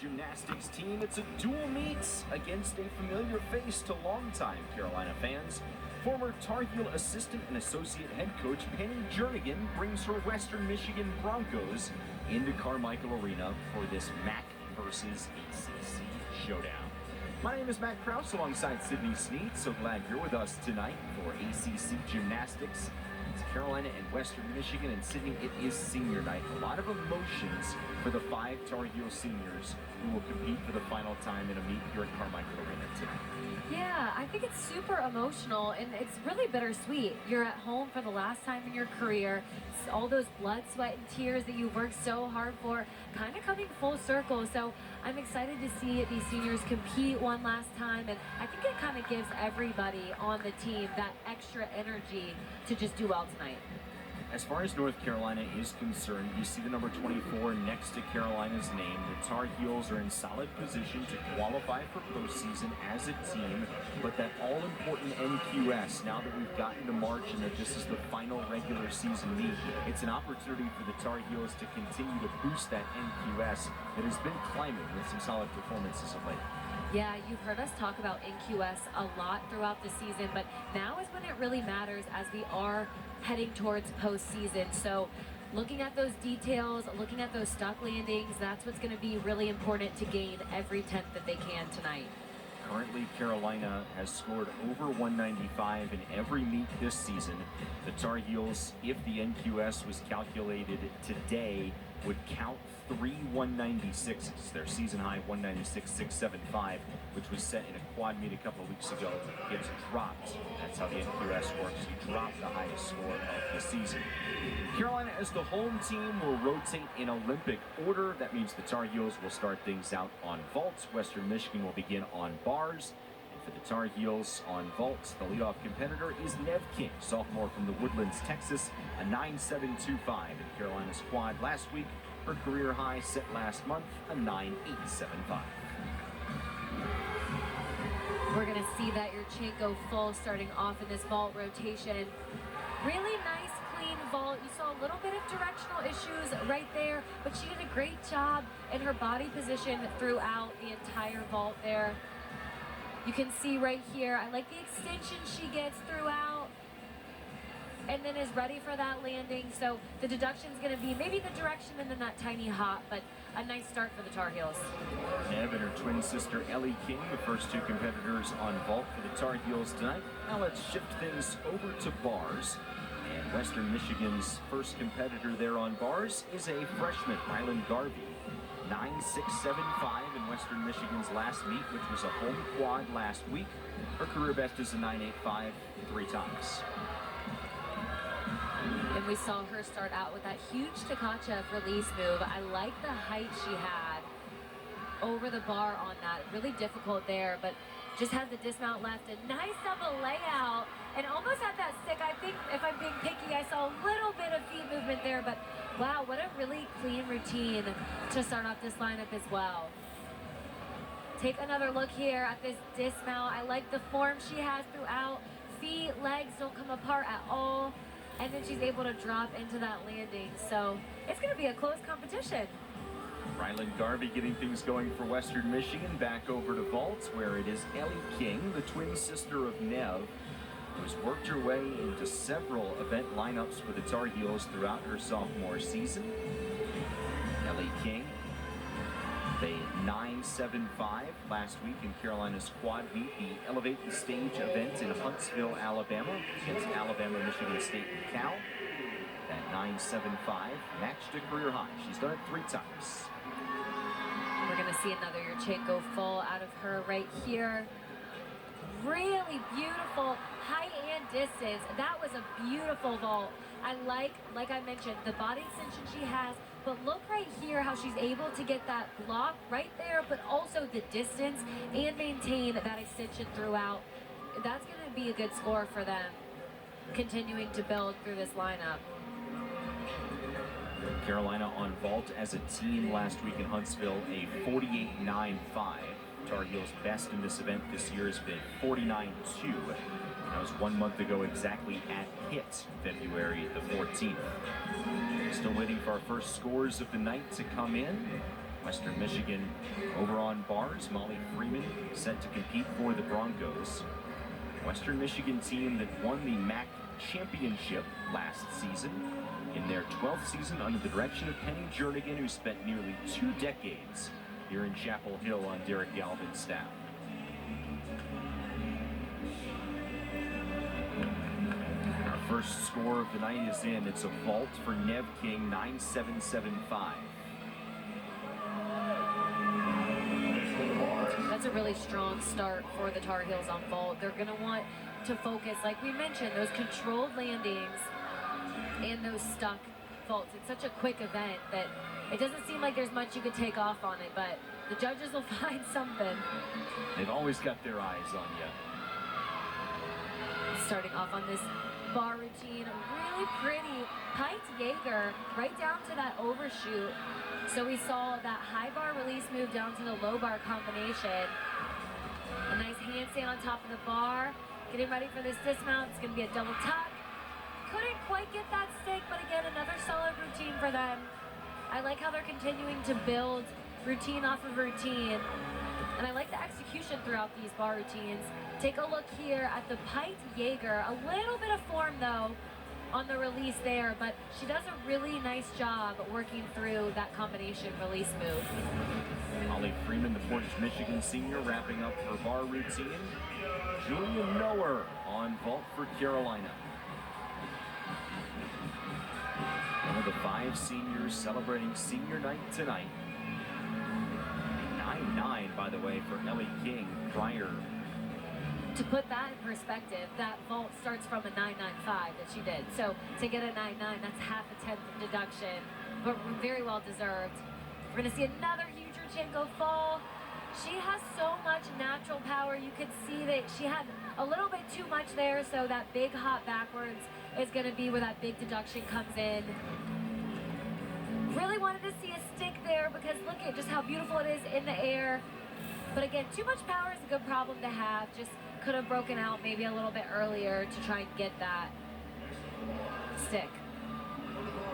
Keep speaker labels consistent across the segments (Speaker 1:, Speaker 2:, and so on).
Speaker 1: gymnastics team. It's a dual meet against a familiar face to longtime Carolina fans. Former Tar Heel assistant and associate head coach Penny Jernigan brings her Western Michigan Broncos into Carmichael Arena for this MAC versus ACC showdown. My name is Matt Krause alongside Sydney Sneed. So glad you're with us tonight for ACC Gymnastics. It's Carolina and Western Michigan, and Sydney, it is senior night. A lot of emotions for the 5 Tar Heel seniors who will compete for the final time in a meet here at Carmichael Arena tonight.
Speaker 2: Yeah, I think it's super emotional, and it's really bittersweet. You're at home for the last time in your career. It's all those blood, sweat, and tears that you've worked so hard for, kind of coming full circle. So I'm excited to see these seniors compete one last time, and I think it kind of gives everybody on the team that extra energy to just do well tonight.
Speaker 1: As far as North Carolina is concerned, you see the number 24 next to Carolina's name. The Tar Heels are in solid position to qualify for postseason as a team, but that all-important NQS, now that we've gotten to March and that this is the final regular season meet, it's an opportunity for the Tar Heels to continue to boost that NQS that has been climbing with some solid performances of late.
Speaker 2: Yeah, you've heard us talk about NQS a lot throughout the season, but now is when it really matters as we are heading towards postseason. So looking at those details, looking at those stuck landings, that's what's going to be really important to gain every 10th that they can tonight.
Speaker 1: Currently, Carolina has scored over 195 in every meet this season. The Tar Heels, if the NQS was calculated today, would count 3 196s. Their season high 196.675, which was set in a quad meet a couple of weeks ago, gets dropped. That's how the NQS works. You drop the highest score of the season. Carolina, as the home team, will rotate in Olympic order. That means the Tar Heels will start things out on vault. Western Michigan will begin on bars. For the Tar Heels on vault, the leadoff competitor is Nev King, sophomore from the Woodlands, Texas, a 9.725 in Carolina's quad last week. Her career high set last month, a 9.875.
Speaker 2: We're going to see that Yurchenko full starting off in this vault rotation. Really nice, clean vault. You saw a little bit of directional issues right there, but she did a great job in her body position throughout the entire vault there. You can see right here, I like the extension she gets throughout and then is ready for that landing. So the deduction is going to be maybe the direction and then that tiny hop, but a nice start for the Tar Heels.
Speaker 1: Nev and her twin sister Ellie King, the first 2 competitors on vault for the Tar Heels tonight. Now let's shift things over to bars. And Western Michigan's first competitor there on bars is a freshman, Rylan Garvey. 9.675 in Western Michigan's last meet, which was a home quad last week. Her career best is a 9.85 3 times.
Speaker 2: And we saw her start out with that huge Tkachev release move. I like the height she had over the bar on that. Really difficult there, but just has the dismount left. A nice double layout and almost had that stick. I think if I'm being picky, I saw a little bit of feet movement there, but wow, what a really clean routine to start off this lineup as well. Take another look here at this dismount. I like the form she has throughout. Feet, legs don't come apart at all. And then she's able to drop into that landing. So it's going to be a close competition.
Speaker 1: Rylan Garvey getting things going for Western Michigan. Back over to vault, where it is Ellie King, the twin sister of Nev, who's worked her way into several event lineups for the Tar Heels throughout her sophomore season. Ellie King, the 9.75 last week in Carolina's quad meet, the Elevate the Stage event in Huntsville, Alabama, against Alabama, Michigan State, and Cal. That 9.75 matched a career high. She's done it 3 times.
Speaker 2: We're going to see another Yurchenko full out of her right here. Really beautiful height and distance. That was a beautiful vault. I like I mentioned, the body extension she has, but look right here how she's able to get that block right there, but also the distance and maintain that extension throughout. That's going to be a good score for them, continuing to build through this lineup.
Speaker 1: Carolina on vault as a team last week in Huntsville, a 48.95. Tar Heels' best in this event this year has been 49.2. That was 1 month ago exactly at HIT, February the 14th. Still waiting for our first scores of the night to come in. Western Michigan over on bars. Molly Freeman set to compete for the Broncos. Western Michigan team that won the MAC championship last season in their 12th season under the direction of Penny Jernigan, who spent nearly 2 decades here in Chapel Hill on Derek Galvin's staff. Our first score of the night is in. It's a vault for Nev King, 9.775.
Speaker 2: That's a really strong start for the Tar Heels on vault. They're going to want to focus, like we mentioned, those controlled landings and those stuck vaults. It's such a quick event that it doesn't seem like there's much you could take off on it, but the judges will find something.
Speaker 1: They've always got their eyes on you.
Speaker 2: Starting off on this bar routine, really pretty Pite Jaeger right down to that overshoot. So we saw that high bar release move down to the low bar combination. A nice handstand on top of the bar. Getting ready for this dismount. It's going to be a double tuck. Couldn't quite get that stick, but again, another solid routine for them. I like how they're continuing to build routine off of routine. And I like the execution throughout these bar routines. Take a look here at the Pite Jaeger. A little bit of form, though, on the release there, but she does a really nice job working through that combination release move.
Speaker 1: Molly Freeman, the Portage, Michigan senior, wrapping up her bar routine. Julia Noer on vault for Carolina. One of the 5 seniors celebrating senior night tonight. 9.9, by the way, for Ellie King prior.
Speaker 2: To put that in perspective, that vault starts from a 9.95 that she did. So to get a 9.9, that's half a tenth of deduction, but very well deserved. We're going to see another huge Rodchenko fall. She has so much natural power. You could see that she had a little bit too much there, so that big hop backwards is going to be where that big deduction comes in. Really wanted to see a stick there because look at just how beautiful it is in the air. But again, too much power is a good problem to have. Just could have broken out maybe a little bit earlier to try and get that stick.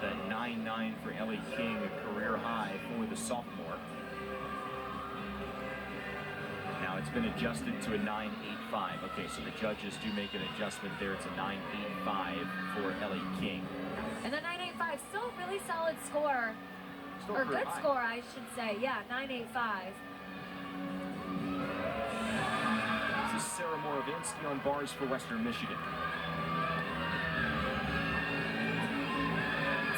Speaker 1: That 9.9 for Ellie King, a career high for the sophomore. Now it's been adjusted to a 9.85. Okay, so the judges do make an adjustment there. It's a 9.85 for Ellie King.
Speaker 2: And the 9.85, still a really solid score.
Speaker 1: Still
Speaker 2: or good
Speaker 1: high.
Speaker 2: score, I should say. Yeah, 9.85.
Speaker 1: This is Sarah Moravinsky on bars for Western Michigan.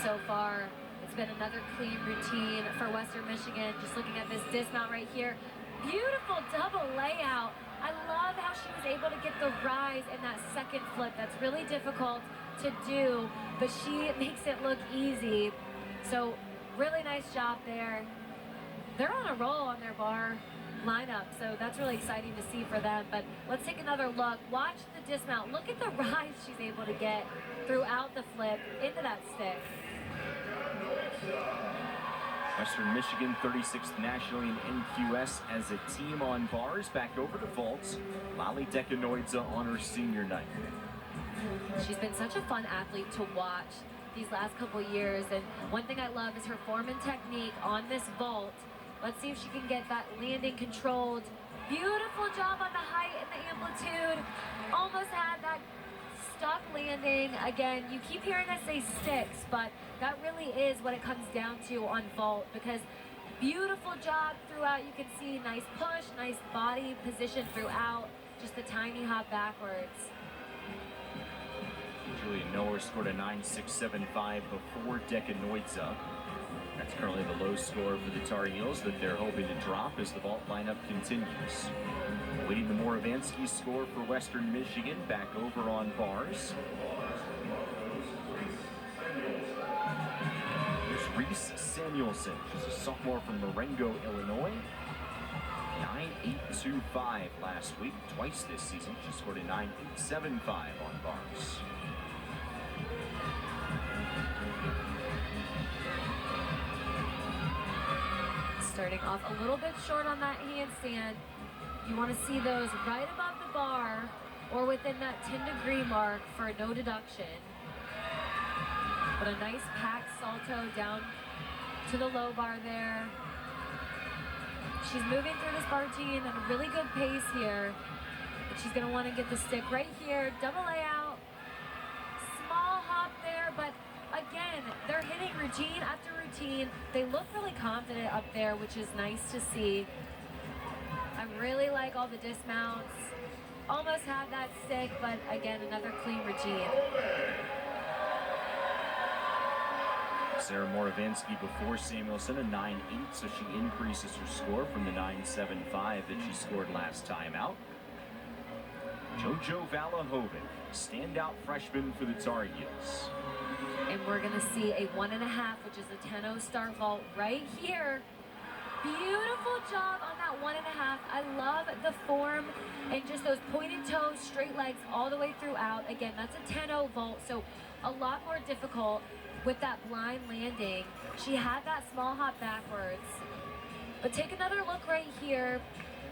Speaker 2: So far, it's been another clean routine for Western Michigan. Just looking at this dismount right here. Beautiful double layout. I love how she was able to get the rise in that second flip. That's really difficult to do, but she makes it look easy. So really nice job there. They're on a roll on their bar lineup, so that's really exciting to see for them. But let's take another look. Watch the dismount. Look at the rise she's able to get throughout the flip into that stick.
Speaker 1: Western Michigan, 36th nationally in NQS as a team on bars. Back over to vaults. Lali Dekanoidze on her senior night.
Speaker 2: She's been such a fun athlete to watch these last couple years, and one thing I love is her form and technique on this vault. Let's see if she can get that landing controlled. Beautiful job on the height and the amplitude. Almost had that stuck landing. Again, you keep hearing us say sticks, but that really is what it comes down to on vault, because beautiful job throughout. You can see nice push, nice body position throughout, just a tiny hop backwards.
Speaker 1: Julia Noer scored a 9.675 before Dekanoidze. That's currently the low score for the Tar Heels that they're hoping to drop as the vault lineup continues. Leading the Moravinsky score for Western Michigan, back over on bars. There's Reese Samuelson. She's a sophomore from Marengo, Illinois. 9.825 last week. Twice this season, she scored a 9.875 on bars.
Speaker 2: Starting off a little bit short on that handstand. You want to see those right above the bar or within that 10-degree mark for no deduction. But a nice packed salto down to the low bar there. She's moving through this bar routine at a really good pace here. But she's gonna wanna get the stick right here, double layout, small hop there, but again, they're hitting routine after routine. They look really confident up there, which is nice to see. I really like all the dismounts. Almost had that stick, but again, another clean routine.
Speaker 1: Sarah Moravinsky before Samuelson, a 9.8, so she increases her score from the 9.75 that she scored last time out. JoJo Valahovic, standout freshman for the Tar Heels.
Speaker 2: And we're gonna see a 1.5, which is a 10-0 start vault right here. Beautiful job on that 1.5. I love the form and just those pointed toes, straight legs all the way throughout. Again, that's a 10-0 vault, so a lot more difficult with that blind landing. She had that small hop backwards. But take another look right here.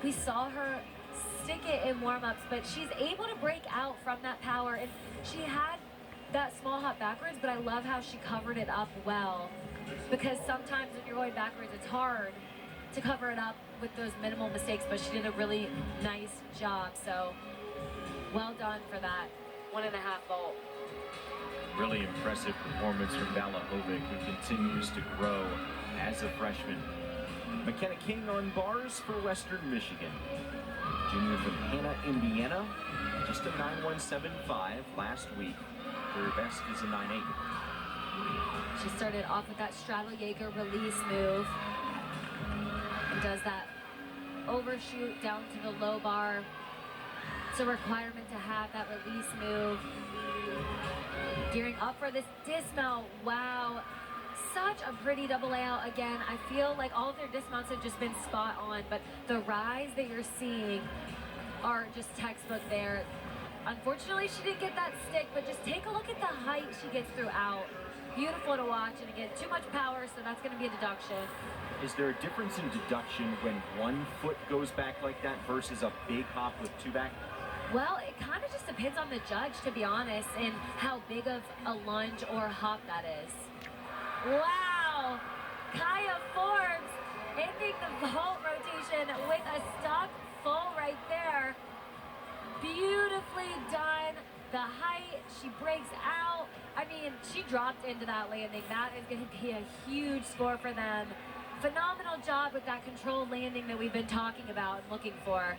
Speaker 2: We saw her stick it in warm-ups, but she's able to break out from that power, and she had that small hop backwards, but I love how she covered it up well, because sometimes when you're going backwards, it's hard to cover it up with those minimal mistakes, but she did a really nice job, so well done for that 1.5 vault.
Speaker 1: Really impressive performance from Valahovic, who continues to grow as a freshman. McKenna King on bars for Western Michigan. Junior from Hanna, Indiana. Just a 9.175 last week. Her best is a 9.8.
Speaker 2: She started off with that straddle Jaeger release move and does that overshoot down to the low bar. It's a requirement to have that release move. Gearing up for this dismount. Wow. Such a pretty double layout again. I feel like all of their dismounts have just been spot on, but the rise that you're seeing are just textbook there. Unfortunately, she didn't get that stick, but just take a look at the height she gets throughout. Beautiful to watch, and again, too much power, so that's going to be a deduction.
Speaker 1: Is there a difference in deduction when one foot goes back like that versus a big hop with two back?
Speaker 2: Well, it kind of just depends on the judge, to be honest, and how big of a lunge or hop that is. Wow! Kaya Forbes ending the vault rotation with a stock full right there. Beautifully done. The height, she breaks out. I mean, she dropped into that landing. That is going to be a huge score for them. Phenomenal job with that controlled landing that we've been talking about and looking for.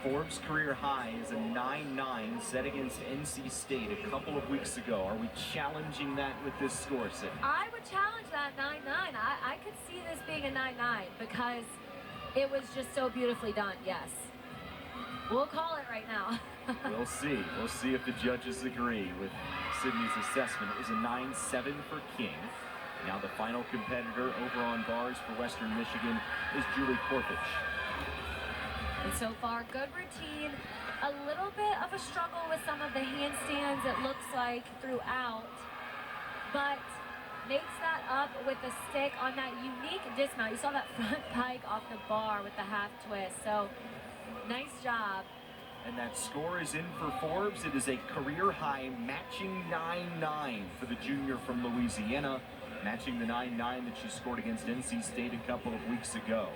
Speaker 1: Forbes' career high is a 9.9 set against NC State a couple of weeks ago. Are we challenging that with this score, Sid?
Speaker 2: I would challenge that 9.9. I could see this being a 9.9 because it was just so beautifully done, yes. We'll call it right now.
Speaker 1: We'll see. We'll see if the judges agree with Sydney's assessment. It was a 9.7 for King. Now the final competitor over on bars for Western Michigan is Julie Korfich.
Speaker 2: And so far, good routine. A little bit of a struggle with some of the handstands, it looks like, throughout. But makes that up with the stick on that unique dismount. You saw that front pike off the bar with the half twist. So, nice job.
Speaker 1: And that score is in for Forbes. It is a career high, matching 9.9 for the junior from Louisiana, matching the 9.9 that she scored against NC State a couple of weeks ago.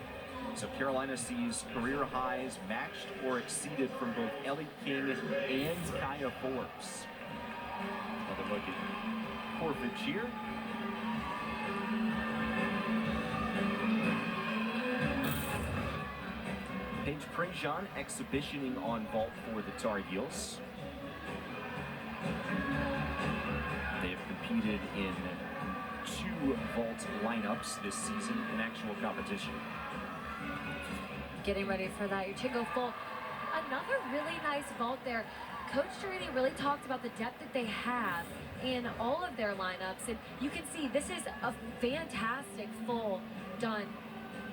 Speaker 1: So Carolina sees career highs matched or exceeded from both Ellie King and Kaya Forbes. Another look at Korfich here. Paige Prejean exhibitioning on vault for the Tar Heels. They have competed in 2 vault lineups this season in actual competition.
Speaker 2: Getting ready for that, your Chingo full. Another really nice vault there. Coach Durini really talked about the depth that they have in all of their lineups, and you can see this is a fantastic full done.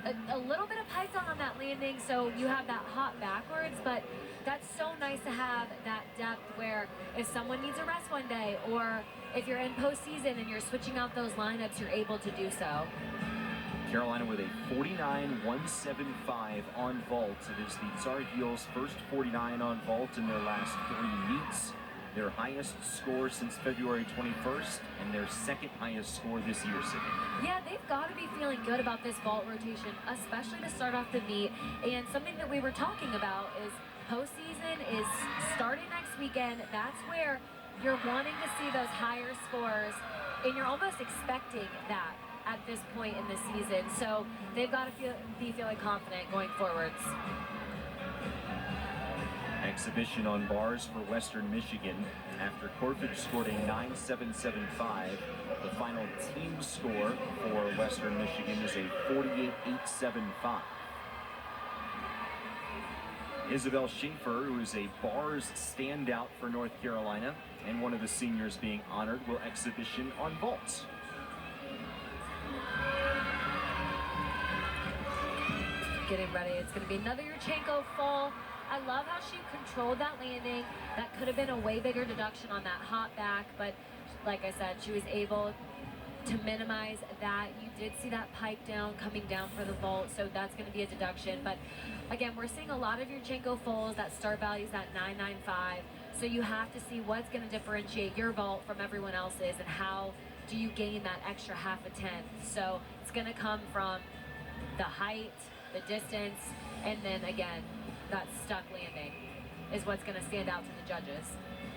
Speaker 2: A little bit of python on that landing, so you have that hop backwards, but that's so nice to have that depth where if someone needs a rest one day, or if you're in postseason and you're switching out those lineups, you're able to do so.
Speaker 1: Carolina with a 49.175 on vault. It is the Tar Heels' first 49 on vault in their last 3 meets. their highest score since February 21st, and their second highest score this year, Sydney.
Speaker 2: Yeah, they've got to be feeling good about this vault rotation, especially to start off the meet. And something that we were talking about is postseason is starting next weekend. That's where you're wanting to see those higher scores, and you're almost expecting that at this point in the season. So they've got to be feeling confident going forwards.
Speaker 1: Exhibition on bars for Western Michigan after Corfage scored a 9.775. The final team score for Western Michigan is a 48.875. Isabel Schaefer, who is a bars standout for North Carolina and one of the seniors being honored, will exhibition on vaults.
Speaker 2: Getting ready. It's going to be another Yurchenko fall. I love how she controlled that landing. That could have been a way bigger deduction on that hop back, but like I said, she was able to minimize that. You did see that pipe down coming down for the vault, so that's going to be a deduction. But again, we're seeing a lot of Yurchenko falls. That start value is at 995. So you have to see what's going to differentiate your vault from everyone else's, and how do you gain that extra half a tenth. So it's going to come from the height, the distance, and then again, that stuck landing is what's going to stand out to the judges.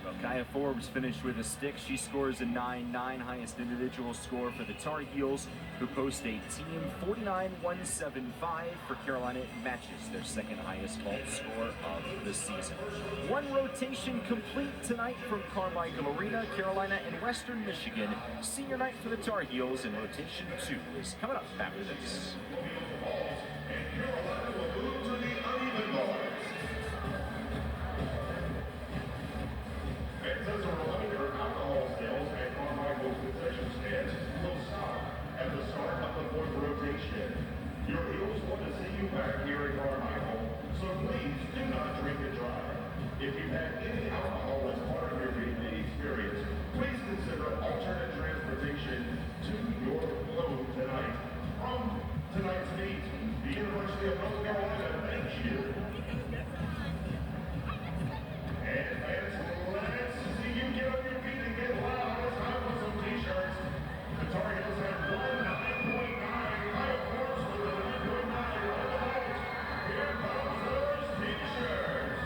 Speaker 1: Well, Kaya Forbes finished with a stick. She scores a 9.9, highest individual score for the Tar Heels, who post a team 49.175 for Carolina. It matches their second highest vault score of the season. One rotation complete tonight from Carmichael Arena. Carolina and Western Michigan. Senior night for the Tar Heels, and rotation 2 is coming up after this.
Speaker 3: As a reminder, alcohol sales at Carmichael's concession stands will stop at the start of the fourth rotation. Your Heels want to see you back here at Carmichael, so please do not drink and drive. If you've had any alcohol as part of your day-to-day experience, please consider alternate transportation to your home tonight. From tonight's meet, the University of North Carolina thanks you. And fans, let's see you get on your feet and get loud. It's time for some t-shirts. The Tar Heels have won 9.9. Kyle Forbes with a 9.9 on the vote. Here comes those t-shirts.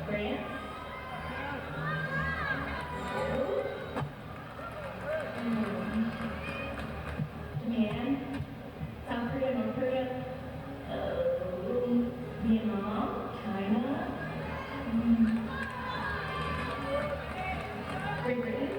Speaker 4: France. Japan. South Korea, North Korea. Vietnam. China. Great Britain.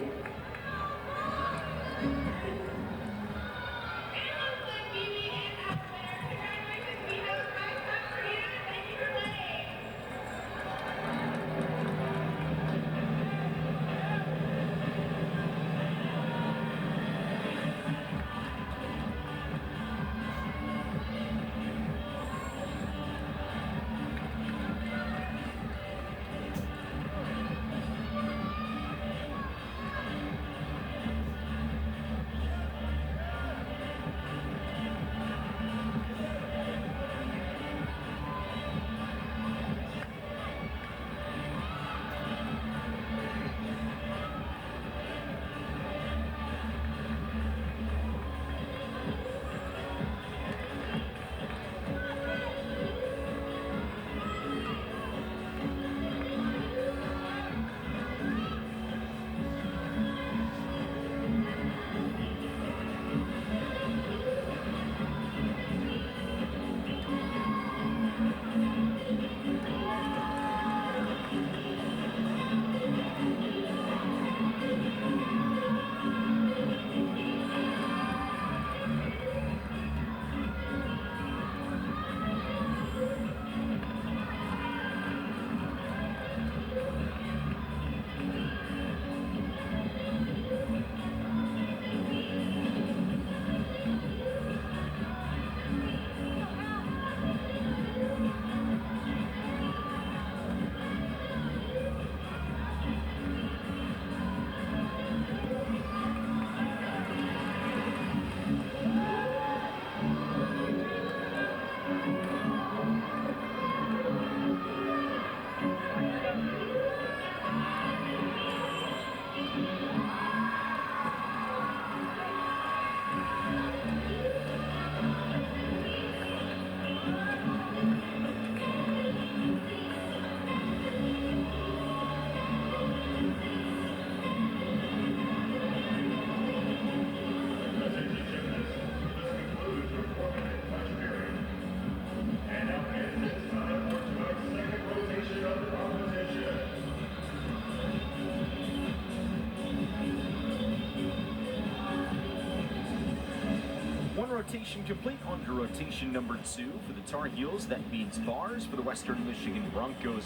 Speaker 1: Rotation complete. On to rotation number 2 for the Tar Heels. That means bars for the Western Michigan Broncos.